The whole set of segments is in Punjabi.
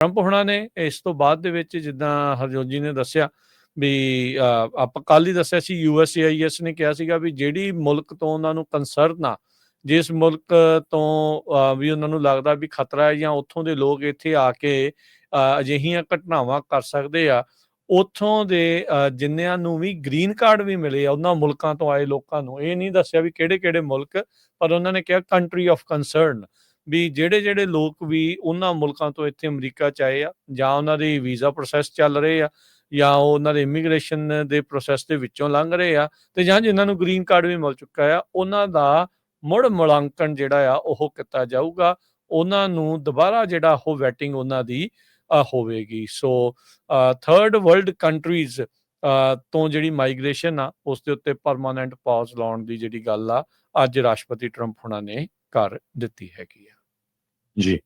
ਟਰੰਪ ਹੁਣਾਂ ਨੇ ਇਸ ਤੋਂ ਬਾਅਦ ਦੇ ਵਿੱਚ ਜਿੱਦਾਂ ਹਰਜੋਤ ਜੀ ਨੇ ਦੱਸਿਆ ਵੀ ਆਪਾਂ ਕੱਲ੍ਹ ਹੀ ਦੱਸਿਆ ਸੀ USAIS ਨੇ ਕਿਹਾ ਸੀਗਾ ਵੀ ਜਿਹੜੀ ਮੁਲਕ ਤੋਂ ਉਹਨਾਂ ਨੂੰ ਕੰਸਰਨ ਆ, ਜਿਸ ਮੁਲਕ ਤੋਂ ਵੀ ਉਹਨਾਂ ਨੂੰ ਲੱਗਦਾ ਵੀ ਖਤਰਾ ਹੈ ਜਾਂ ਉੱਥੋਂ ਦੇ ਲੋਕ ਇੱਥੇ ਆ ਕੇ ਅਜਿਹੀਆਂ ਘਟਨਾਵਾਂ ਕਰ ਸਕਦੇ ਆ, ਉੱਥੋਂ ਦੇ ਜਿੰਨਿਆਂ ਨੂੰ ਵੀ ਗ੍ਰੀਨ ਕਾਰਡ ਵੀ ਮਿਲੇ ਆ ਉਹਨਾਂ ਮੁਲਕਾਂ ਤੋਂ ਆਏ ਲੋਕਾਂ ਨੂੰ, ਇਹ ਨਹੀਂ ਦੱਸਿਆ ਵੀ ਕਿਹੜੇ-ਕਿਹੜੇ ਮੁਲਕ, ਪਰ ਉਹਨਾਂ ਨੇ ਕਿਹਾ ਕੰਟਰੀ ਆਫ ਕੰਸਰਨ, ਵੀ ਜਿਹੜੇ ਲੋਕ ਵੀ ਉਹਨਾਂ ਮੁਲਕਾਂ ਤੋਂ ਇੱਥੇ ਅਮਰੀਕਾ 'ਚ ਆਏ ਆ ਜਾਂ ਉਹਨਾਂ ਦੀ ਵੀਜ਼ਾ ਪ੍ਰੋਸੈਸ ਚੱਲ ਰਹੇ ਆ ਜਾਂ ਉਹ ਉਹਨਾਂ ਦੇ ਇਮੀਗ੍ਰੇਸ਼ਨ ਦੇ ਪ੍ਰੋਸੈਸ ਦੇ ਵਿੱਚੋਂ ਲੰਘ ਰਹੇ ਆ ਤੇ ਜਾਂ ਜਿਨ੍ਹਾਂ ਨੂੰ ਗ੍ਰੀਨ ਕਾਰਡ ਵੀ ਮਿਲ ਚੁੱਕਾ ਆ, ਉਹਨਾਂ ਦਾ ਮੁੜ ਮੁਲਾਂਕਣ ਜਿਹੜਾ ਆ ਉਹ ਕੀਤਾ ਜਾਊਗਾ। ਉਹਨਾਂ ਨੂੰ ਦੁਬਾਰਾ ਜਿਹੜਾ ਉਹ ਵੈਟਿੰਗ ਉਹਨਾਂ ਦੀ ਹੋਵੇਗੀ। ਸੋ ਥਰਡ ਵਰਲਡ ਕੰਟਰੀਜ਼ ਤੋਂ ਜਿਹੜੀ ਮਾਈਗ੍ਰੇਸ਼ਨ ਆ ਉਸ ਦੇ ਉੱਤੇ ਪਰਮਾਨੈਂਟ ਪੌਜ਼ ਲਾਉਣ ਦੀ ਜਿਹੜੀ ਗੱਲ ਆ ਅੱਜ ਰਾਸ਼ਟਰਪਤੀ ਟਰੰਪ ਹੁਣਾਂ ਨੇ ਕਰ ਦਿੱਤੀ ਹੈਗੀ ਆ। ਜੀ,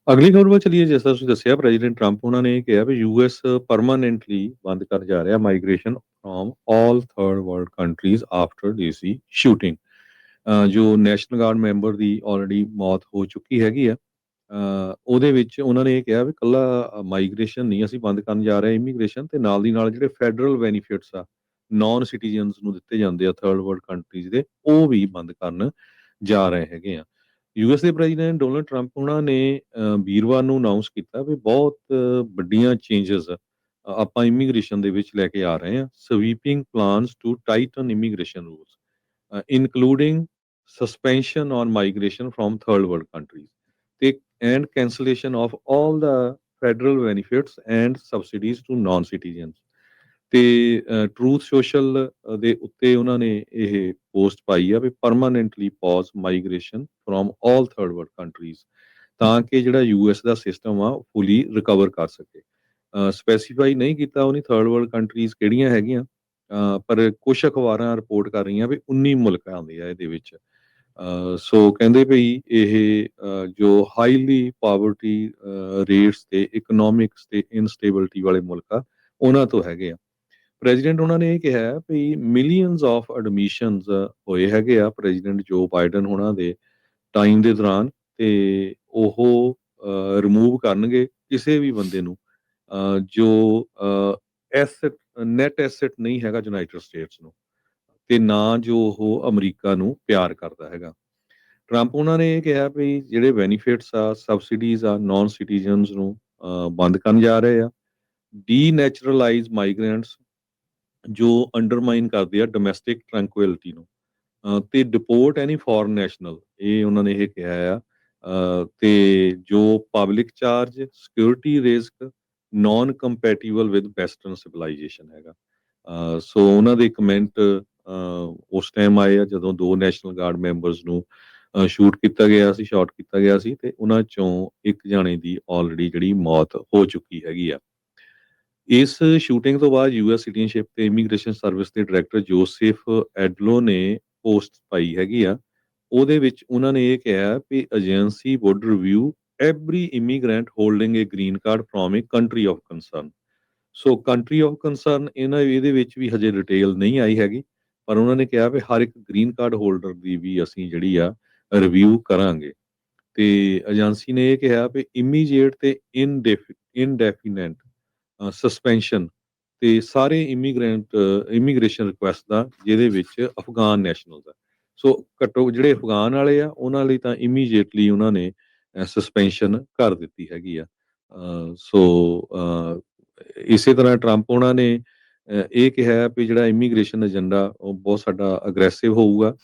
ਅਗਲੀ ਖਬਰ ਵੱਲ ਚੱਲੀਏ। ਜਿਸ ਤਰ੍ਹਾਂ ਤੁਸੀਂ ਦੱਸਿਆ, ਪ੍ਰੈਜ਼ੀਡੈਂਟ ਟਰੰਪ ਉਹਨਾਂ ਨੇ ਇਹ ਕਿਹਾ ਵੀ US ਪਰਮਾਨੈਂਟਲੀ ਬੰਦ ਕਰ ਜਾ ਰਿਹਾ migration from all third world countries after DC shooting. ਜੋ ਨੈਸ਼ਨਲ ਗਾਰਡ ਮੈਂਬਰ ਦੀ ਆਲਰੇਡੀ ਮੌਤ ਹੋ ਚੁੱਕੀ ਹੈਗੀ ਆ, ਉਹਦੇ ਵਿੱਚ ਉਹਨਾਂ ਨੇ ਇਹ ਕਿਹਾ ਵੀ ਇਕੱਲਾ ਮਾਈਗ੍ਰੇਸ਼ਨ ਨਹੀਂ ਅਸੀਂ ਬੰਦ ਕਰਨ ਜਾ ਰਹੇ ਇਮੀਗ੍ਰੇਸ਼ਨ, ਤੇ ਨਾਲ ਦੀ ਨਾਲ ਜਿਹੜੇ ਫੈਡਰਲ ਬੈਨੀਫਿਟਸ ਆ ਨਾਨ ਸਿਟੀਜ਼ਨਸ ਨੂੰ ਦਿੱਤੇ ਜਾਂਦੇ ਆ ਥਰਡ ਵਰਲਡ ਕੰਟਰੀਜ਼ ਦੇ, ਉਹ ਵੀ ਬੰਦ ਕਰਨ ਜਾ ਰਹੇ ਹੈਗੇ ਆ। US ਦੇ ਪ੍ਰੈਜ਼ੀਡੈਂਟ ਡੋਨਲਡ ਟਰੰਪ ਉਹਨਾਂ ਨੇ ਵੀਰਵਾਰ ਨੂੰ ਅਨਾਉਂਸ ਕੀਤਾ ਵੀ ਬਹੁਤ ਵੱਡੀਆਂ ਚੇਂਜਸ ਆਪਾਂ ਇਮੀਗ੍ਰੇਸ਼ਨ ਦੇ ਵਿੱਚ ਲੈ ਕੇ ਆ ਰਹੇ ਹਾਂ। Sweeping plans to tighten immigration rules including suspension on migration from third world countries and cancellation of all the federal benefits and subsidies to non-citizens। ਤੇ ਟਰੂਥ ਸੋਸ਼ਲ ਦੇ ਉੱਤੇ ਉਹਨਾਂ ਨੇ ਇਹ ਪੋਸਟ ਪਾਈ ਆ ਵੀ permanently pause migration from all third world countries, ਤਾਂ ਕਿ ਜਿਹੜਾ US ਦਾ ਸਿਸਟਮ ਆ ਫੁਲੀ ਰਿਕਵਰ ਕਰ ਸਕੇ। ਸਪੈਸੀਫਾਈ ਨਹੀਂ ਕੀਤਾ ਉਹਨੇ ਥਰਡ ਵਰਲਡ ਕੰਟਰੀਜ਼ ਕਿਹੜੀਆਂ ਹੈਗੀਆਂ, ਪਰ ਕੁਝ ਅਖਬਾਰਾਂ ਰਿਪੋਰਟ ਕਰ ਰਹੀਆਂ ਵੀ 19 ਮੁਲਕ ਆਉਂਦੇ ਆ ਇਹਦੇ ਵਿੱਚ। ਸੋ ਕਹਿੰਦੇ ਭਈ ਇਹ ਜੋ ਹਾਈਲੀ ਪਾਵਰਟੀ ਰੇਟਸ ਤੇ ਇਕਨੋਮਿਕਸ ਤੇ ਇਨਸਟੇਬਿਲਿਟੀ ਵਾਲੇ ਮੁਲਕ ਆ ਉਹਨਾਂ ਤੋਂ ਹੈਗੇ ਆ। ਪ੍ਰੈਜ਼ੀਡੈਂਟ ਉਹਨਾਂ ਨੇ ਇਹ ਕਿਹਾ ਵੀ ਮਿਲੀਅਨਸ ਆਫ ਐਡਮਿਸ਼ਨਸ ਹੋਏ ਹੈਗੇ ਆ ਪ੍ਰੈਜ਼ੀਡੈਂਟ ਜੋ ਬਾਈਡਨ ਉਹਨਾਂ ਦੇ ਟਾਈਮ ਦੇ ਦੌਰਾਨ, ਤੇ ਉਹ ਰਿਮੂਵ ਕਰਨਗੇ ਕਿਸੇ ਵੀ ਬੰਦੇ ਨੂੰ ਜੋ ਐਸੈਟ ਨੈਟ ਐਸੈਟ ਨਹੀਂ ਹੈਗਾ ਯੂਨਾਈਟਿਡ ਸਟੇਟਸ ਨੂੰ, ਤੇ ਨਾ ਜੋ ਉਹ ਅਮਰੀਕਾ ਨੂੰ ਪਿਆਰ ਕਰਦਾ ਹੈਗਾ। ਟਰੰਪ ਉਹਨਾਂ ਨੇ ਇਹ ਕਿਹਾ ਵੀ ਜਿਹੜੇ ਬੈਨੀਫਿਟਸ ਆ ਸਬਸਿਡੀਜ਼ ਆ ਨਾਨ ਸਿਟੀਜ਼ਨਸ ਨੂੰ ਬੰਦ ਕਰਨ ਜਾ ਰਹੇ ਆ। ਡੀਨੈਚੁਰਲਾਈਜ਼ ਮਾਈਗ੍ਰੈਂਟਸ ਜੋ ਅੰਡਰਮਾਈਨ ਕਰਦੇ ਆ ਡੋਮੈਸਟਿਕ ਟ੍ਰੈਂਕੁਇਲਿਟੀ ਨੂੰ, ਤੇ ਡਿਪੋਰਟ ਐਨੀ ਫੋਰਨ ਨੈਸ਼ਨਲ, ਇਹ ਉਹਨਾਂ ਨੇ ਇਹ ਕਿਹਾ ਆ। ਤੇ ਜੋ public charge security risk non compatible with western civilization ਹੈਗਾ। ਸੋ ਉਹਨਾਂ ਦੇ ਕਮੈਂਟ ਉਸ ਟਾਈਮ ਆਏ ਆ ਜਦੋਂ 2 ਨੈਸ਼ਨਲ ਗਾਰਡ ਮੈਂਬਰਸ ਨੂੰ ਸ਼ੂਟ ਕੀਤਾ ਗਿਆ ਸੀ ਤੇ ਉਹਨਾਂ ਚੋਂ ਇੱਕ ਜਾਣੇ ਦੀ ਆਲਰੇਡੀ ਜਿਹੜੀ ਮੌਤ ਹੋ ਚੁੱਕੀ ਹੈਗੀ ਆ। ਇਸ ਸ਼ੂਟਿੰਗ ਤੋਂ ਬਾਅਦ US ਸਿਟੀਜ਼ਨਸ਼ਿਪ ਤੇ ਇਮੀਗ੍ਰੇਸ਼ਨ ਸਰਵਿਸ ਦੇ ਡਾਇਰੈਕਟਰ ਜੋਸੇਫ ਐਡਲੋ ਨੇ ਪੋਸਟ ਪਾਈ ਹੈਗੀ ਆ। ਉਹਦੇ ਵਿੱਚ ਉਹਨਾਂ ਨੇ ਇਹ ਕਿਹਾ ਵੀ agency would review every immigrant holding a green card from a country of concern. So country of concern ਇਹਦੇ ਵਿੱਚ ਵੀ ਹਜੇ ਡਿਟੇਲ ਨਹੀਂ ਆਈ ਹੈਗੀ, ਪਰ ਉਹਨਾਂ ਨੇ ਕਿਹਾ ਵੀ ਹਰ ਇੱਕ ਗ੍ਰੀਨ ਕਾਰਡ ਹੋਲਡਰ ਦੀ ਵੀ ਅਸੀਂ ਜਿਹੜੀ ਆ ਰਿਵਿਊ ਕਰਾਂਗੇ। ਤੇ ਏਜੰਸੀ ਨੇ ਇਹ ਕਿਹਾ ਵੀ ਇਮੀਡੀਏਟ ਤੇ ਇਨਡੈਫੀਨੈਂਟ ਸਸਪੈਂਸ਼ਨ ਤੇ ਸਾਰੇ ਇਮੀਗ੍ਰੇਸ਼ਨ ਰਿਕੁਐਸਟ ਦਾ, ਜਿਹਦੇ ਵਿੱਚ ਅਫਗਾਨ ਨੈਸ਼ਨਲ ਦਾ। ਸੋ ਘੱਟੋ ਜਿਹੜੇ ਅਫਗਾਨ ਵਾਲੇ ਆ ਉਹਨਾਂ ਲਈ ਤਾਂ ਇਮੀਡੀਏਟਲੀ ਉਹਨਾਂ ਨੇ ਸਸਪੈਂਸ਼ਨ ਕਰ ਦਿੱਤੀ ਹੈਗੀ ਆ। ਇਸੇ ਤਰ੍ਹਾਂ ਟਰੰਪ ਉਹਨਾਂ ਨੇ ਇਹ ਕਿਹਾ ਵੀ ਜਿਹੜਾ ਇਮੀਗ੍ਰੇਸ਼ਨ ਏਜੰਡਾ ਉਹ ਬਹੁਤ ਸਾਡਾ ਅਗਰੈਸਿਵ ਹੋਊਗਾ।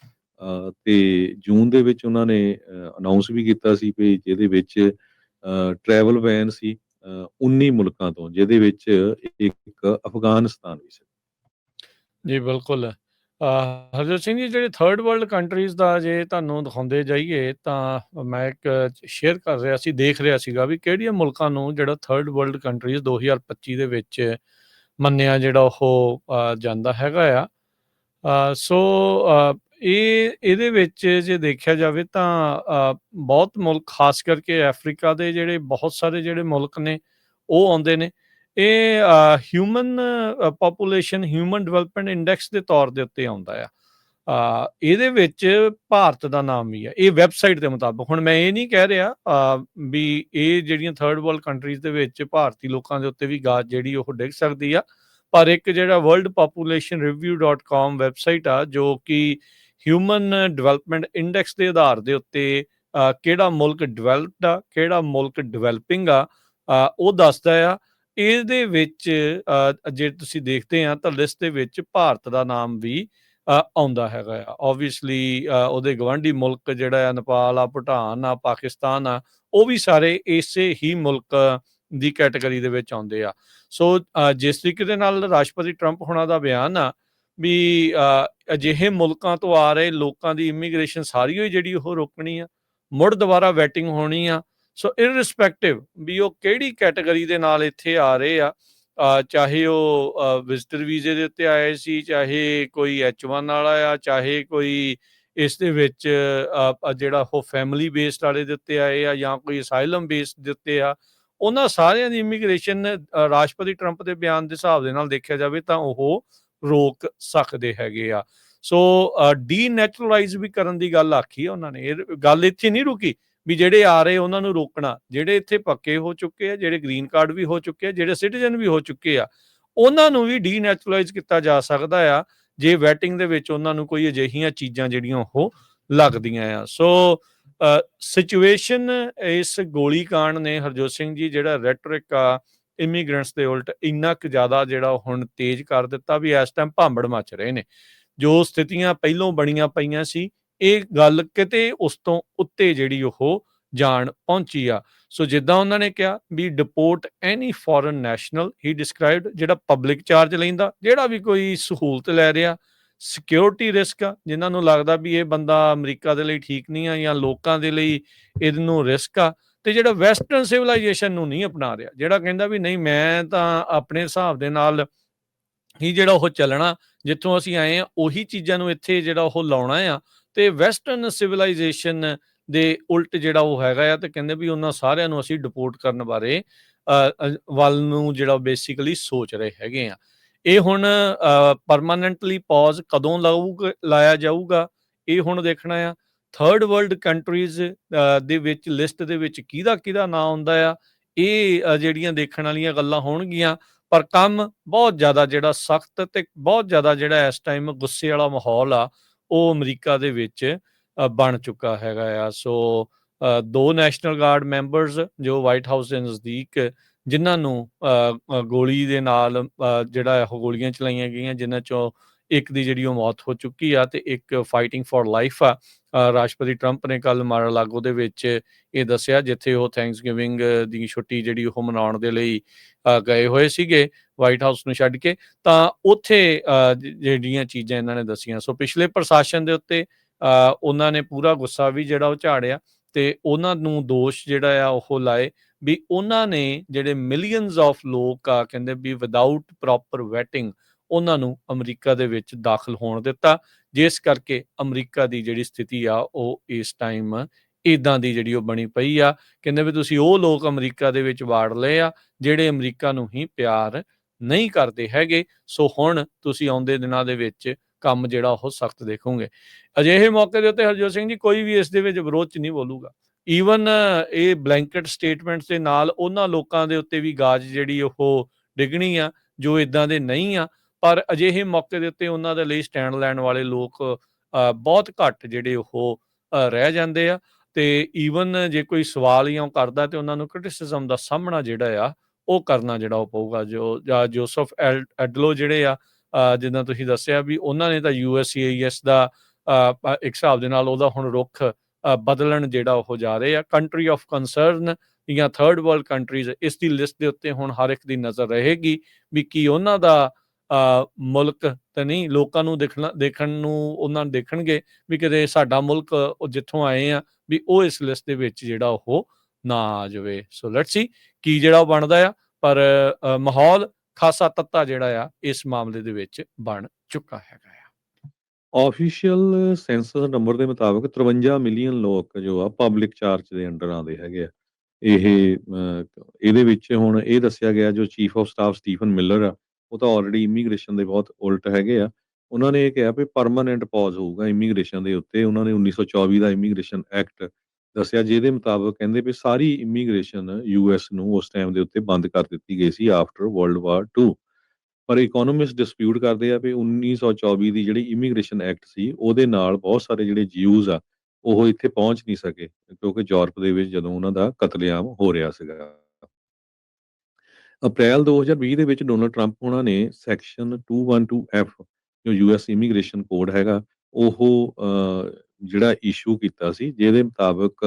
ਤੇ ਜੂਨ ਦੇ ਵਿੱਚ ਉਹਨਾਂ ਨੇ ਅਨਾਉਂਸ ਵੀ ਕੀਤਾ ਸੀ ਵੀ ਜਿਹਦੇ ਵਿੱਚ ਟਰੈਵਲ ਬੈਨ ਸੀ 19 ਮੁਲਕਾਂ ਤੋਂ, ਜਿਹਦੇ ਵਿੱਚ ਇੱਕ ਅਫਗਾਨਿਸਤਾਨ ਵੀ ਸੀ। ਜੀ ਬਿਲਕੁਲ। ਹਰਜੋਤ ਸਿੰਘ ਜੀ, ਜਿਹੜੇ ਥਰਡ ਵਰਲਡ ਕੰਟਰੀਜ਼ ਦਾ ਜੇ ਤੁਹਾਨੂੰ ਦਿਖਾਉਂਦੇ ਜਾਈਏ ਤਾਂ ਮੈਂ ਇੱਕ ਸ਼ੇਅਰ ਕਰ ਰਿਹਾ ਸੀ, ਦੇਖ ਰਿਹਾ ਸੀਗਾ ਵੀ ਕਿਹੜੀਆਂ ਮੁਲਕਾਂ ਨੂੰ ਜਿਹੜਾ ਥਰਡ ਵਰਲਡ ਕੰਟਰੀਜ਼ 2025 ਦੇ ਵਿੱਚ ਮੰਨਿਆ ਜਿਹੜਾ ਉਹ ਜਾਂਦਾ ਹੈਗਾ ਆ। ਸੋ ਇਹਦੇ ਵਿੱਚ ਜੇ ਦੇਖਿਆ ਜਾਵੇ ਤਾਂ ਬਹੁਤ ਮੁਲਕ, ਖਾਸ ਕਰਕੇ ਅਫਰੀਕਾ ਦੇ ਜਿਹੜੇ ਬਹੁਤ ਸਾਰੇ ਜਿਹੜੇ ਮੁਲਕ ਨੇ ਉਹ ਆਉਂਦੇ ਨੇ। ਇਹ human population human development index ਦੇ ਤੌਰ ਦੇ ਉੱਤੇ ਆਉਂਦਾ ਆ। ਇਹਦੇ ਵਿੱਚ ਭਾਰਤ ਦਾ ਨਾਮ ਵੀ ਆ, ਇਹ ਵੈਬਸਾਈਟ ਦੇ ਮੁਤਾਬਕ। ਹੁਣ ਮੈਂ ਇਹ ਨਹੀਂ ਕਹਿ ਰਿਹਾ ਵੀ ਇਹ ਜਿਹੜੀਆਂ ਥਰਡ ਵਰਲਡ ਕੰਟਰੀਜ਼ ਦੇ ਵਿੱਚ ਭਾਰਤੀ ਲੋਕਾਂ ਦੇ ਉੱਤੇ ਵੀ ਗਾਜ ਜਿਹੜੀ ਉਹ ਡਿੱਗ ਸਕਦੀ ਆ, ਪਰ ਇੱਕ ਜਿਹੜਾ ਵਰਲਡ ਪਾਪੂਲੇਸ਼ਨ ਰਿਵਿਊ.com ਵੈਬਸਾਈਟ ਆ, ਜੋ ਕਿ ਹਿਊਮਨ ਡਿਵੈਲਪਮੈਂਟ ਇੰਡੈਕਸ ਦੇ ਆਧਾਰ ਦੇ ਉੱਤੇ ਕਿਹੜਾ ਮੁਲਕ ਡਿਵੈਲਪਡ ਆ, ਕਿਹੜਾ ਮੁਲਕ ਡਿਵੈਲਪਿੰਗ ਆ, ਉਹ ਦੱਸਦਾ ਆ। ਇਹਦੇ ਵਿੱਚ ਜੇ ਤੁਸੀਂ ਦੇਖਦੇ ਆ ਤਾਂ ਲਿਸਟ ਦੇ ਵਿੱਚ ਭਾਰਤ ਦਾ ਨਾਮ ਵੀ ਆਉਂਦਾ ਹੈਗਾ ਆ। ਓਬਵੀਅਸਲੀ ਉਹਦੇ ਗਵਾਂਢੀ ਮੁਲਕ ਜਿਹੜਾ ਆ, ਨੇਪਾਲ ਆ, ਭੂਟਾਨ ਆ, ਪਾਕਿਸਤਾਨ ਆ, ਉਹ ਵੀ ਸਾਰੇ ਇਸੇ ਹੀ ਮੁਲਕ ਦੀ ਕੈਟਾਗਰੀ ਦੇ ਵਿੱਚ ਆਉਂਦੇ ਆ। ਸੋ ਜਿਸ ਤਰੀਕੇ ਦੇ ਨਾਲ ਰਾਸ਼ਟਰਪਤੀ ਟਰੰਪ ਹੋਣਾ ਦਾ ਬਿਆਨ ਆ ਵੀ ਅਜਿਹੇ ਮੁਲਕਾਂ ਤੋਂ ਆ ਰਹੇ ਲੋਕਾਂ ਦੀ ਇਮੀਗ੍ਰੇਸ਼ਨ ਸਾਰੀ ਹੋਈ ਜਿਹੜੀ ਉਹ ਰੋਕਣੀ ਆ, ਮੁੜ ਦੁਬਾਰਾ ਵੈਟਿੰਗ ਹੋਣੀ ਆ। ਸੋ ਇਰਰਿਸਪੈਕਟਿਵ ਵੀ ਉਹ ਕਿਹੜੀ ਕੈਟਾਗਰੀ ਦੇ ਨਾਲ ਇੱਥੇ ਆ ਰਹੇ ਆ, ਚਾਹੇ ਉਹ ਵਿਜ਼ਟਰ ਵੀਜ਼ੇ ਦੇ ਉੱਤੇ ਆਏ ਸੀ, ਚਾਹੇ ਕੋਈ H1 ਵਾਲਾ ਆ, ਚਾਹੇ ਕੋਈ ਇਸ ਦੇ ਵਿੱਚ ਜਿਹੜਾ ਉਹ ਫੈਮਿਲੀ ਬੇਸਡ ਵਾਲੇ ਦੇ ਉੱਤੇ ਆਏ ਆ, ਜਾਂ ਕੋਈ ਅਸਾਈਲਮ ਬੇਸਡ ਦੇ ਉੱਤੇ ਆ, ਉਹਨਾਂ ਸਾਰਿਆਂ ਦੀ ਇਮੀਗ੍ਰੇਸ਼ਨ ਰਾਸ਼ਟਰਪਤੀ ਟਰੰਪ ਦੇ ਬਿਆਨ ਦੇ ਹਿਸਾਬ ਦੇ ਨਾਲ ਦੇਖਿਆ ਜਾਵੇ ਤਾਂ ਉਹ ਰੋਕ ਸਕਦੇ ਹੈਗੇ ਆ। ਸੋ ਡੀਨੈਚੁਰਲਾਈਜ਼ ਵੀ ਕਰਨ ਦੀ ਗੱਲ ਆਖੀ ਆ ਉਹਨਾਂ ਨੇ। ਇਹ ਗੱਲ ਇੱਥੇ ਨਹੀਂ ਰੁਕੀ ਵੀ ਜਿਹੜੇ ਆ ਰਹੇ ਉਹਨਾਂ ਨੂੰ ਰੋਕਣਾ। ਜਿਹੜੇ ਇੱਥੇ ਪੱਕੇ ਹੋ ਚੁੱਕੇ ਆ, ਜਿਹੜੇ ਗ੍ਰੀਨ ਕਾਰਡ ਵੀ ਹੋ ਚੁੱਕੇ ਆ, ਜਿਹੜੇ ਸਿਟੀਜ਼ਨ ਵੀ ਹੋ ਚੁੱਕੇ ਆ, ਉਹਨਾਂ ਨੂੰ ਵੀ ਡੀਨੈਚੁਰਲਾਈਜ਼ ਕੀਤਾ ਜਾ ਸਕਦਾ ਆ ਜੇ ਵੈਟਿੰਗ ਦੇ ਵਿੱਚ ਉਹਨਾਂ ਨੂੰ ਕੋਈ ਅਜਿਹੀਆਂ ਚੀਜ਼ਾਂ ਜਿਹੜੀਆਂ ਉਹ ਲੱਗਦੀਆਂ ਆ। ਸੋ ਸਿਚੁਏਸ਼ਨ ਇਸ ਗੋਲੀकांड ਨੇ ਹਰਜੋਤ ਸਿੰਘ ਜੀ ਜਿਹੜਾ ਰੈਟਰਿਕ ਆ ਇਮੀਗ੍ਰੈਂਟਸ ਦੇ ਉਲਟ ਇੰਨਾ ਕੁ ਜ਼ਿਆਦਾ ਜਿਹੜਾ ਹੁਣ ਤੇਜ਼ ਕਰ ਦਿੱਤਾ ਵੀ ਇਸ ਟਾਈਮ ਭਾਂਬੜ ਮਚ ਰਹੇ ਨੇ। ਜੋ ਸਥਿਤੀਆਂ ਪਹਿਲੋਂ ਬਣੀਆਂ ਪਈਆਂ ਸੀ, ਇਹ ਗੱਲ ਕਿਤੇ ਉਸ ਤੋਂ ਉੱਤੇ ਜਿਹੜੀ ਉਹ ਜਾਣ ਪਹੁੰਚੀ ਆ। ਸੋ ਜਿੱਦਾਂ ਉਹਨਾਂ ਨੇ ਕਿਹਾ ਵੀ ਡਿਪੋਰਟ ਐਨੀ ਫੋਰਨ ਨੈਸ਼ਨਲ, ਹੀ ਡਿਸਕ੍ਰਾਈਬਡ, ਜਿਹੜਾ ਪਬਲਿਕ ਚਾਰਜ ਲੈਂਦਾ, ਜਿਹੜਾ ਵੀ ਕੋਈ ਸਹੂਲਤ ਲੈ ਰਿਹਾ, ਸਿਕਿਉਰਿਟੀ ਰਿਸਕ ਆ, ਜਿਨ੍ਹਾਂ ਨੂੰ ਲੱਗਦਾ ਵੀ ਇਹ ਬੰਦਾ ਅਮਰੀਕਾ ਦੇ ਲਈ ਠੀਕ ਨਹੀਂ ਆ ਜਾਂ ਲੋਕਾਂ ਦੇ ਲਈ ਇਹਨੂੰ ਰਿਸਕ ਆ, ਤੇ ਜਿਹੜਾ ਵੈਸਟਰਨ ਸਿਵਲਾਈਜੇਸ਼ਨ ਨੂੰ ਨਹੀਂ ਅਪਣਾ ਰਿਹਾ, ਜਿਹੜਾ ਕਹਿੰਦਾ ਵੀ ਨਹੀਂ ਮੈਂ ਤਾਂ ਆਪਣੇ ਹਿਸਾਬ ਦੇ ਨਾਲ ਹੀ ਜਿਹੜਾ ਉਹ ਚੱਲਣਾ, ਜਿੱਥੋਂ ਅਸੀਂ ਆਏ ਆ ਉਹੀ ਚੀਜ਼ਾਂ ਨੂੰ ਇੱਥੇ ਜਿਹੜਾ ਉਹ ਲਾਉਣਾ ਆ, ਤੇ ਵੈਸਟਰਨ ਸਿਵਲਾਈਜੇਸ਼ਨ ਦੇ ਉਲਟ ਜਿਹੜਾ ਉਹ ਹੈਗਾ ਆ, ਤੇ ਕਹਿੰਦੇ ਵੀ ਉਹਨਾਂ ਸਾਰਿਆਂ ਨੂੰ ਅਸੀਂ ਡਿਪੋਰਟ ਕਰਨ ਬਾਰੇ ਵੱਲ ਨੂੰ ਜਿਹੜਾ ਬੇਸਿਕਲੀ ਸੋਚ ਰਹੇ ਹੈਗੇ ਆ। ਇਹ ਹੁਣ ਪਰਮਾਨੈਂਟਲੀ ਪੌਜ਼ ਕਦੋਂ ਲਾਇਆ ਜਾਊਗਾ, ਇਹ ਹੁਣ ਦੇਖਣਾ ਆ। ਥਰਡ ਵਰਲਡ ਕੰਟਰੀਜ਼ ਦੇ ਵਿੱਚ ਲਿਸਟ ਦੇ ਵਿੱਚ ਕਿਹਦਾ ਨਾਂ ਆਉਂਦਾ ਆ, ਇਹ ਜਿਹੜੀਆਂ ਦੇਖਣ ਵਾਲੀਆਂ ਗੱਲਾਂ ਹੋਣਗੀਆਂ। ਪਰ ਕੰਮ ਬਹੁਤ ਜ਼ਿਆਦਾ ਜਿਹੜਾ ਸਖਤ ਤੇ ਬਹੁਤ ਜ਼ਿਆਦਾ ਜਿਹੜਾ ਇਸ ਟਾਈਮ ਗੁੱਸੇ ਵਾਲਾ ਮਾਹੌਲ ਆ, ਉਹ ਅਮਰੀਕਾ ਦੇ ਵਿੱਚ ਬਣ ਚੁੱਕਾ ਹੈਗਾ ਆ। ਸੋ 2 ਨੈਸ਼ਨਲ ਗਾਰਡ ਮੈਂਬਰਸ ਜੋ ਵਾਈਟ ਹਾਊਸ ਦੇ ਨਜ਼ਦੀਕ, ਜਿਨ੍ਹਾਂ ਨੂੰ ਗੋਲੀ ਦੇ ਨਾਲ ਜਿਹੜਾ ਉਹ ਗੋਲੀਆਂ ਚਲਾਈਆਂ ਗਈਆਂ, ਜਿਨ੍ਹਾਂ ਚੋਂ ਇੱਕ ਦੀ ਜਿਹੜੀ ਉਹ ਮੌਤ ਹੋ ਚੁੱਕੀ ਆ ਤੇ ਇੱਕ ਫਾਈਟਿੰਗ ਫॉर ਲਾਈਫ ਆ। ਰਾਸ਼ਟਰਪਤੀ ਟਰੰਪ ਨੇ ਕੱਲ ਮਾਰ-ਆ-ਲਾਗੋ ਦੇ ਵਿੱਚ ਇਹ ਦੱਸਿਆ, ਜਿੱਥੇ ਉਹ ਥੈਂਕਸਗਿਵਿੰਗ ਦੀ ਛੁੱਟੀ ਜਿਹੜੀ ਉਹ ਮਨਾਉਣ ਦੇ ਲਈ ਗਏ ਹੋਏ ਸੀਗੇ ਵਾਈਟ ਹਾਊਸ ਨੂੰ ਛੱਡ ਕੇ, ਤਾਂ ਉੱਥੇ ਜਿਹੜੀਆਂ ਚੀਜ਼ਾਂ ਇਹਨਾਂ ਨੇ ਦੱਸੀਆਂ। ਸੋ ਪਿਛਲੇ ਪ੍ਰਸ਼ਾਸਨ ਦੇ ਉੱਤੇ ਉਹਨਾਂ ਨੇ ਪੂਰਾ ਗੁੱਸਾ ਵੀ ਜਿਹੜਾ ਉਹ ਝਾੜਿਆ, ਤੇ ਉਹਨਾਂ ਨੂੰ ਦੋਸ਼ ਜਿਹੜਾ ਆ ਉਹ ਲਾਏ ਵੀ ਉਹਨਾਂ ਨੇ ਜਿਹੜੇ ਮਿਲੀਅਨਸ ਆਫ ਲੋਕ ਆ, ਕਹਿੰਦੇ ਵੀ ਵਿਦਆਊਟ ਪ੍ਰੋਪਰ ਵੈਟਿੰਗ ਉਹਨਾਂ ਨੂੰ ਅਮਰੀਕਾ ਦੇ ਵਿੱਚ ਦਾਖਲ ਹੋਣ ਦਿੱਤਾ, ਜਿਸ ਕਰਕੇ ਅਮਰੀਕਾ ਦੀ ਜਿਹੜੀ ਸਥਿਤੀ ਆ ਉਹ ਇਸ ਟਾਈਮ ਇੱਦਾਂ ਦੀ ਜਿਹੜੀ ਉਹ ਬਣੀ ਪਈ ਆ। ਕਹਿੰਦੇ ਵੀ ਤੁਸੀਂ ਉਹ ਲੋਕ ਅਮਰੀਕਾ ਦੇ ਵਿੱਚ ਵਾੜ ਲਏ ਆ ਜਿਹੜੇ ਅਮਰੀਕਾ ਨੂੰ ਹੀ ਪਿਆਰ ਨਹੀਂ ਕਰਦੇ ਹੈਗੇ। ਸੋ ਹੁਣ ਤੁਸੀਂ ਆਉਂਦੇ ਦਿਨਾਂ ਦੇ ਵਿੱਚ ਕੰਮ ਜਿਹੜਾ ਉਹ ਸਖਤ ਦੇਖੋਗੇ। ਅਜਿਹੇ ਮੌਕੇ ਦੇ ਉੱਤੇ ਹਰਜੋਤ ਸਿੰਘ ਜੀ ਕੋਈ ਵੀ ਇਸ ਦੇ ਵਿੱਚ ਵਿਰੋਧ 'ਚ ਨਹੀਂ ਬੋਲੂਗਾ। ਈਵਨ ਇਹ ਬਲੈਂਕਟ ਸਟੇਟਮੈਂਟਸ ਦੇ ਨਾਲ ਉਹਨਾਂ ਲੋਕਾਂ ਦੇ ਉੱਤੇ ਵੀ ਗਾਜ ਜਿਹੜੀ ਉਹ ਡਿੱਗਣੀ ਆ ਜੋ ਇੱਦਾਂ ਦੇ ਨਹੀਂ ਆ, ਪਰ ਅਜਿਹੇ ਮੌਕੇ ਦੇ ਉੱਤੇ ਉਹਨਾਂ ਦੇ ਲਈ ਸਟੈਂਡ ਲੈਣ ਵਾਲੇ ਲੋਕ ਬਹੁਤ ਘੱਟ ਜਿਹੜੇ ਉਹ ਰਹਿ ਜਾਂਦੇ ਆ। ਤੇ ਈਵਨ ਜੇ ਕੋਈ ਸਵਾਲ ਜਾਂ ਉਹ ਕਰਦਾ ਤੇ ਉਹਨਾਂ ਨੂੰ ਕ੍ਰਿਟਿਸਿਜ਼ਮ ਦਾ ਸਾਹਮਣਾ ਜਿਹੜਾ ਆ ਉਹ ਕਰਨਾ ਜਿਹੜਾ ਉਹ ਪਊਗਾ। ਜੋਸਫ ਐਡਲੋ ਜਿਹੜੇ ਆ, ਜਿੱਦਾਂ ਤੁਸੀਂ ਦੱਸਿਆ ਵੀ ਉਹਨਾਂ ਨੇ ਤਾਂ USCIS ਦਾ ਇੱਕ ਹਿਸਾਬ ਦੇ ਨਾਲ ਉਹਦਾ ਹੁਣ ਰੁੱਖ ਬਦਲਣ ਜਿਹੜਾ ਉਹ ਜਾ ਰਹੇ ਆ। ਕੰਟਰੀ ਆਫ ਕੰਸਰਨ ਜਾਂ ਥਰਡ ਵਰਲਡ ਕੰਟਰੀਜ਼, ਇਸ ਦੀ ਲਿਸਟ ਦੇ ਉੱਤੇ ਹੁਣ ਹਰ ਇੱਕ ਦੀ ਨਜ਼ਰ ਰਹੇਗੀ ਵੀ ਕੀ ਉਹਨਾਂ ਦਾ ਮੁਲਕ ਤਾਂ ਨਹੀਂ, ਲੋਕਾਂ ਨੂੰ ਦੇਖਣ ਨੂੰ ਉਹਨਾਂ ਦੇਖਣਗੇ ਵੀ ਕਿਤੇ ਸਾਡਾ ਮੁਲਕ ਉਹ ਜਿੱਥੋਂ ਆਏ ਆ ਵੀ ਉਹ ਇਸ ਲਿਸਟ ਦੇ ਵਿੱਚ ਜਿਹੜਾ ਉਹ ਨਾ ਆ ਜਾਵੇ। ਸੋ ਲੈਟਸ ਸੀ ਕੀ ਜਿਹੜਾ ਉਹ ਬਣਦਾ ਆ, ਪਰ ਮਾਹੌਲ ਖਾਸਾ ਤੱਤਾ ਜਿਹੜਾ ਆ ਇਸ ਮਾਮਲੇ ਦੇ ਵਿੱਚ ਬਣ ਚੁੱਕਾ ਹੈਗਾ ਆ। ਆਫੀਸ਼ੀਅਲ ਸੈਂਸਸ ਨੰਬਰ ਦੇ ਮੁਤਾਬਕ 53 ਮਿਲੀਅਨ ਲੋਕ ਜੋ ਆ ਪਬਲਿਕ ਚਾਰਜ ਦੇ ਅੰਡਰ ਆਉਂਦੇ ਹੈਗੇ ਆ। ਇਹਦੇ ਵਿੱਚ ਹੁਣ ਇਹ ਦੱਸਿਆ ਗਿਆ ਜੋ chief of staff Stephen Miller ਆ, ਉਹ ਤਾਂ ਆਲਰੇਡੀ ਇਮੀਗ੍ਰੇਸ਼ਨ ਦੇ ਬਹੁਤ ਉਲਟ ਹੈਗੇ ਆ। ਉਹਨਾਂ ਨੇ ਇਹ ਕਿਹਾ ਵੀ ਪਰਮਾਨੈਂਟ ਪੌਜ਼ ਹੋਊਗਾ ਇਮੀਗ੍ਰੇਸ਼ਨ ਦੇ ਉੱਤੇ। ਉਹਨਾਂ ਨੇ 1924 ਦਾ ਇਮੀਗ੍ਰੇਸ਼ਨ ਐਕਟ ਦੱਸਿਆ, ਜਿਹਦੇ ਮੁਤਾਬਕ ਕਹਿੰਦੇ ਵੀ ਸਾਰੀ ਇਮੀਗ੍ਰੇਸ਼ਨ ਯੂਐਸ ਨੂੰ ਉਸ ਟਾਈਮ ਦੇ ਉੱਤੇ ਬੰਦ ਕਰ ਦਿੱਤੀ ਗਈ ਸੀ ਆਫਟਰ ਵਰਲਡ ਵਾਰ 2। ਪਰ ਇਕਨੋਮਿਸਟ ਡਿਸਪਿਊਟ ਕਰਦੇ ਆ ਵੀ 1924 ਦੀ ਜਿਹੜੀ ਇਮੀਗ੍ਰੇਸ਼ਨ ਐਕਟ ਸੀ ਉਹਦੇ ਨਾਲ ਬਹੁਤ ਸਾਰੇ ਜਿਹੜੇ ਜਿਊਜ਼ ਆ ਉਹ ਇੱਥੇ ਪਹੁੰਚ ਨਹੀਂ ਸਕੇ, ਕਿਉਂਕਿ ਯੂਰਪ ਦੇ ਵਿੱਚ ਜਦੋਂ ਉਹਨਾਂ ਦਾ ਕਤਲੇਆਮ ਹੋ ਰਿਹਾ ਸੀਗਾ। ਅਪ੍ਰੈਲ 2020 ਦੇ ਵਿੱਚ ਡੋਨਲਡ ਟਰੰਪ ਉਹਨਾਂ ਨੇ ਸੈਕਸ਼ਨ 212F ਜੋ ਯੂਐਸ ਇਮੀਗ੍ਰੇਸ਼ਨ ਕੋਡ ਹੈਗਾ ਉਹ ਜਿਹੜਾ ਇਸ਼ੂ ਕੀਤਾ ਸੀ, ਜਿਹਦੇ ਮੁਤਾਬਕ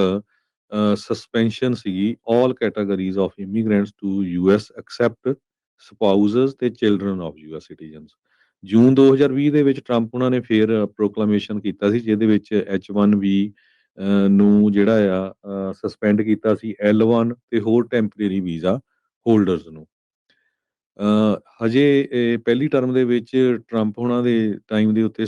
ਸਸਪੈਂਸ਼ਨ ਸੀਗੀ all categories of immigrants to US except spouses ਤੇ ਚਿਲਡਰਨ ਆਫ ਯੂਐਸ ਸਿਟੀਜ਼ਨਸ। ਜੂਨ 2020 ਦੇ ਵਿੱਚ ਟਰੰਪ ਉਹਨਾਂ ਨੇ ਫੇਰ ਪ੍ਰੋਕਲਾਮੇਸ਼ਨ ਕੀਤਾ ਸੀ, ਜਿਹਦੇ ਵਿੱਚ H1B ਨੂੰ ਜਿਹੜਾ ਆ ਸਸਪੈਂਡ ਕੀਤਾ ਸੀ, L1 ਤੇ ਹੋਰ ਟੈਂਪਰੇਰੀ ਵੀਜ਼ਾ ਹੋਲਡਰਸ ਨੂੰ। ਹਜੇ ਪਹਿਲੀ ਟਰਮ ਦੇ ਵਿੱਚ ਟਰੰਪ ਉਹਨਾਂ ਦੇ ਟਾਈਮ ਦੇ ਉੱਤੇ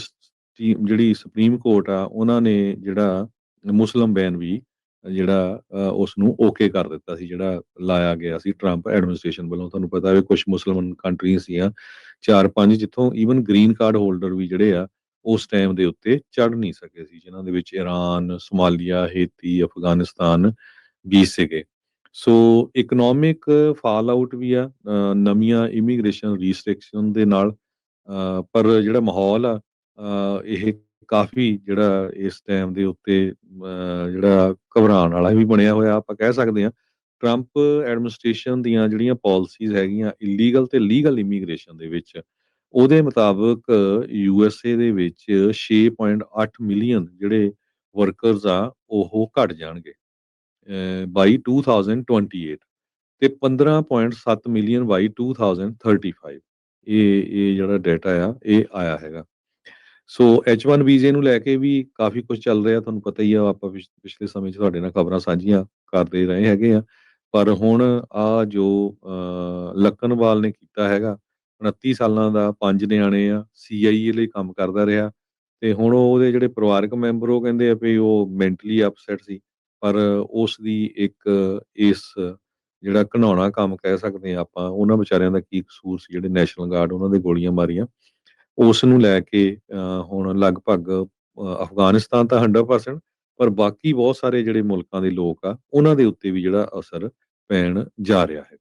ਜਿਹੜੀ ਸੁਪਰੀਮ ਕੋਰਟ ਆ ਉਹਨਾਂ ਨੇ ਜਿਹੜਾ ਮੁਸਲਿਮ ਬੈਨ ਵੀ ਜਿਹੜਾ ਉਸ ਨੂੰ ਓਕੇ ਕਰ ਦਿੱਤਾ ਸੀ, ਜਿਹੜਾ ਲਾਇਆ ਗਿਆ ਸੀ ਟਰੰਪ ਐਡਮਿਨਿਸਟ੍ਰੇਸ਼ਨ ਵੱਲੋਂ। ਤੁਹਾਨੂੰ ਪਤਾ ਹੈ ਕੁਝ ਮੁਸਲਮਾਨ ਕੰਟਰੀਜ਼ ਸੀਆਂ 4-5 ਜਿੱਥੋਂ ਈਵਨ ਗ੍ਰੀਨ ਕਾਰਡ ਹੋਲਡਰ ਵੀ ਜਿਹੜੇ ਆ ਉਸ ਟਾਈਮ ਦੇ ਉੱਤੇ ਚੜ ਨਹੀਂ ਸਕੇ ਸੀ, ਜਿਨ੍ਹਾਂ ਦੇ ਵਿੱਚ ਈਰਾਨ, ਸੋਮਾਲੀਆ, ਹੇਤੀ, ਅਫਗਾਨਿਸਤਾਨ ਵੀ ਸੀਗੇ। ਸੋ ਇਕਨੋਮਿਕ ਫਾਲ ਆਊਟ ਵੀ ਆ ਨਵੀਆਂ ਇਮੀਗ੍ਰੇਸ਼ਨ ਰੀਸਟ੍ਰਿਕਸ਼ਨ ਦੇ ਨਾਲ, ਪਰ ਜਿਹੜਾ ਮਾਹੌਲ ਆ ਇਹ ਕਾਫੀ ਜਿਹੜਾ ਇਸ ਟਾਈਮ ਦੇ ਉੱਤੇ ਜਿਹੜਾ ਘਬਰਾਉਣ ਵਾਲਾ ਵੀ ਬਣਿਆ ਹੋਇਆ ਆਪਾਂ ਕਹਿ ਸਕਦੇ ਹਾਂ। ਟਰੰਪ ਐਡਮਿਨਿਸਟ੍ਰੇਸ਼ਨ ਦੀਆਂ ਜਿਹੜੀਆਂ ਪਾਲਿਸੀਜ਼ ਹੈਗੀਆਂ ਇਲੀਗਲ ਤੇ ਲੀਗਲ ਇਮੀਗ੍ਰੇਸ਼ਨ ਦੇ ਵਿੱਚ, ਉਹਦੇ ਮੁਤਾਬਕ USA ਦੇ ਵਿੱਚ 6.8 ਮਿਲੀਅਨ ਜਿਹੜੇ ਵਰਕਰਸ ਆ ਉਹ ਘਟ ਜਾਣਗੇ ਬਾਈ 2028 ਤੇ 15.7 ਮਿਲੀਅਨ ਬਾਈ 2035। ਇਹ ਜਿਹੜਾ ਡਾਟਾ ਆ ਇਹ ਆਇਆ ਹੈਗਾ। ਸੋ H1 ਵੀਜ਼ੇ ਨੂੰ ਲੈ ਕੇ ਵੀ ਕਾਫੀ ਕੁਝ ਚੱਲ ਰਿਹਾ, ਤੁਹਾਨੂੰ ਪਤਾ ਹੀ ਆ, ਆਪਾਂ ਪਿਛਲੇ ਸਮੇਂ 'ਚ ਤੁਹਾਡੇ ਨਾਲ ਖਬਰਾਂ ਸਾਂਝੀਆਂ ਕਰਦੇ ਰਹੇ ਹੈਗੇ ਆ। ਪਰ ਹੁਣ ਆ ਜੋ ਲੱਕਨਵਾਲ ਨੇ ਕੀਤਾ ਹੈਗਾ, 29 ਸਾਲਾਂ ਦਾ, 5 ਨਿਆਣੇ ਆ, CIA ਲਈ ਕੰਮ ਕਰਦਾ ਰਿਹਾ ਤੇ ਹੁਣ ਉਹਦੇ ਜਿਹੜੇ ਪਰਿਵਾਰਕ ਮੈਂਬਰ ਉਹ ਕਹਿੰਦੇ ਆ ਵੀ ਉਹ ਮੈਂਟਲੀ ਅਪਸੈਟ ਸੀ। ਪਰ ਉਸ ਦੀ ਇੱਕ ਇਸ ਜਿਹੜਾ ਘਿਨਾਉਣਾ ਕੰਮ ਕਹਿ ਸਕਦੇ ਆ ਆਪਾਂ, ਉਹਨਾਂ ਵਿਚਾਰਿਆਂ ਦਾ ਕੀ ਕਸੂਰ ਸੀ ਜਿਹੜੇ ਨੈਸ਼ਨਲ ਗਾਰਡ ਉਹਨਾਂ ਦੇ ਗੋਲੀਆਂ ਮਾਰੀਆਂ, ਉਸ ਨੂੰ ਲੈ ਕੇ ਹੁਣ ਲਗਭਗ ਅਫਗਾਨਿਸਤਾਨ ਤਾਂ 100%, ਪਰ ਬਾਕੀ ਬਹੁਤ ਸਾਰੇ ਜਿਹੜੇ ਮੁਲਕਾਂ ਦੇ ਲੋਕ ਆ ਉਹਨਾਂ ਦੇ ਉੱਤੇ ਵੀ ਜਿਹੜਾ ਅਸਰ ਪੈਣ ਜਾ ਰਿਹਾ ਹੈ।